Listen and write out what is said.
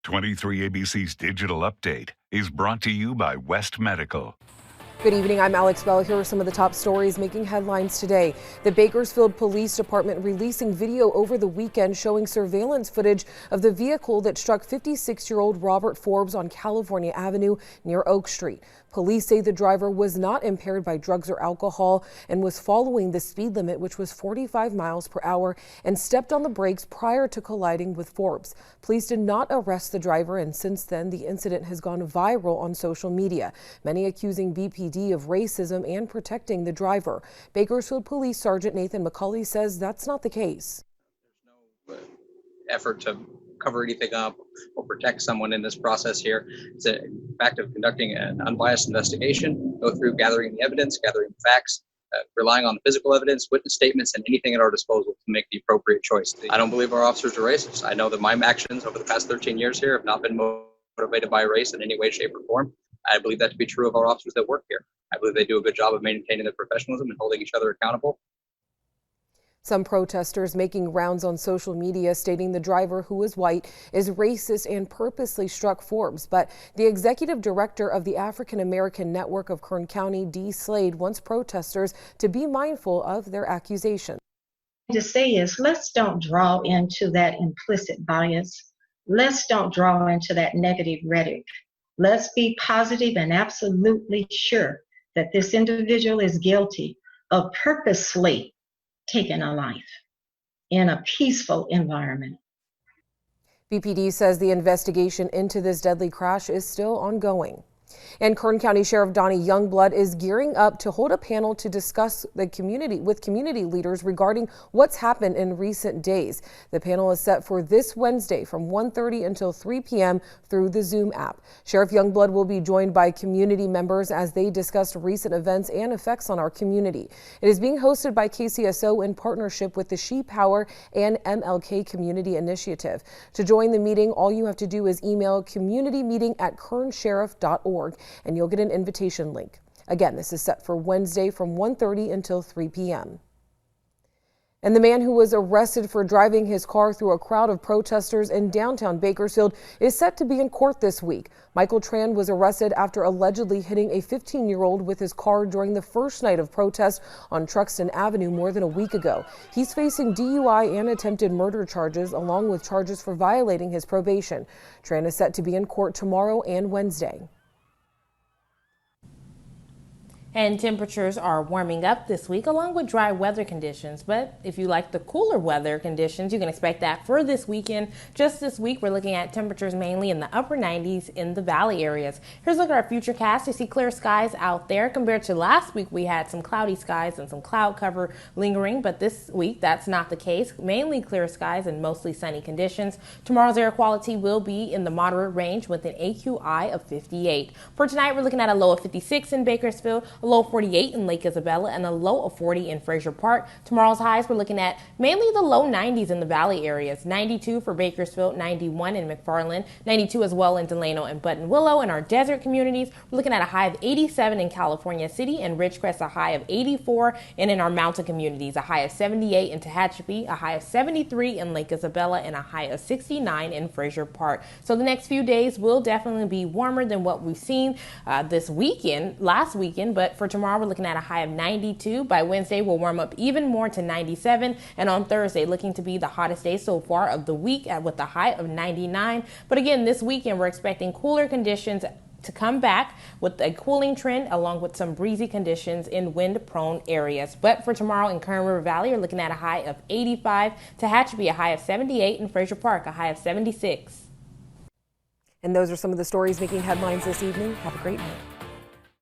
23 ABC's Digital Update is brought to you by West Medical. Good evening, I'm Alex Bell. Here are some of the top stories making headlines today. The Bakersfield Police Department releasing video over the weekend showing surveillance footage of the vehicle that struck 56-year-old Robert Forbes on California Avenue near Oak Street. Police say the driver was not impaired by drugs or alcohol and was following the speed limit, which was 45 miles per hour, and stepped on the brakes prior to colliding with Forbes. Police did not arrest the driver, and since then, the incident has gone viral on social media, many accusing BPD of racism and protecting the driver. Bakersfield Police Sergeant Nathan McCulley says that's not the case. There's no effort to cover anything up or protect someone in this process here. It's a fact of conducting an unbiased investigation, go through gathering the evidence, gathering the facts, relying on the physical evidence, witness statements, and anything at our disposal to make the appropriate choice. I don't believe our officers are racist. I know that my actions over the past 13 years here have not been motivated by race in any way, shape, or form. I believe that to be true of our officers that work here. I believe they do a good job of maintaining their professionalism and holding each other accountable. Some protesters making rounds on social media stating the driver, who is white, is racist and purposely struck Forbes. But the executive director of the African American Network of Kern County, Dee Slade, wants protesters to be mindful of their accusations. To say is, let's don't draw into that implicit bias. Let's don't draw into that negative rhetoric. Let's be positive and absolutely sure that this individual is guilty of purposely taking a life in a peaceful environment. BPD says the investigation into this deadly crash is still ongoing. And Kern County Sheriff Donnie Youngblood is gearing up to hold a panel to discuss with community leaders regarding what's happened in recent days. The panel is set for this Wednesday from 1:30 until 3 p.m. through the Zoom app. Sheriff Youngblood will be joined by community members as they discuss recent events and effects on our community. It is being hosted by KCSO in partnership with the She Power and MLK Community Initiative. To join the meeting, all you have to do is email communitymeeting@kernsheriff.org. and you'll get an invitation link. Again, this is set for Wednesday from 1:30 until 3 p.m. And the man who was arrested for driving his car through a crowd of protesters in downtown Bakersfield is set to be in court this week. Michael Tran was arrested after allegedly hitting a 15-year-old with his car during the first night of protest on Truxton Avenue more than a week ago. He's facing DUI and attempted murder charges, along with charges for violating his probation. Tran is set to be in court tomorrow and Wednesday. And temperatures are warming up this week along with dry weather conditions. But if you like the cooler weather conditions, you can expect that for this weekend. Just this week, we're looking at temperatures mainly in the upper 90s in the valley areas. Here's a look at our futurecast. You see clear skies out there. Compared to last week, we had some cloudy skies and some cloud cover lingering. But this week, that's not the case. Mainly clear skies and mostly sunny conditions. Tomorrow's air quality will be in the moderate range with an AQI of 58. For tonight, we're looking at a low of 56 in Bakersfield, a low of 48 in Lake Isabella, and a low of 40 in Fraser Park. Tomorrow's highs, we're looking at mainly the low 90s in the valley areas. 92 for Bakersfield, 91 in McFarland, 92 as well in Delano and Buttonwillow. In our desert communities, we're looking at a high of 87 in California City and Ridgecrest, a high of 84, and in our mountain communities, a high of 78 in Tehachapi, a high of 73 in Lake Isabella, and a high of 69 in Fraser Park. So the next few days will definitely be warmer than what we've seen last weekend, but for tomorrow, we're looking at a high of 92. By Wednesday, we'll warm up even more to 97. And on Thursday, looking to be the hottest day so far of the week with a high of 99. But again, this weekend, we're expecting cooler conditions to come back with a cooling trend along with some breezy conditions in wind-prone areas. But for tomorrow in Kern River Valley, we're looking at a high of 85. Tehachapi, a high of 78. And Fraser Park, a high of 76. And those are some of the stories making headlines this evening. Have a great night.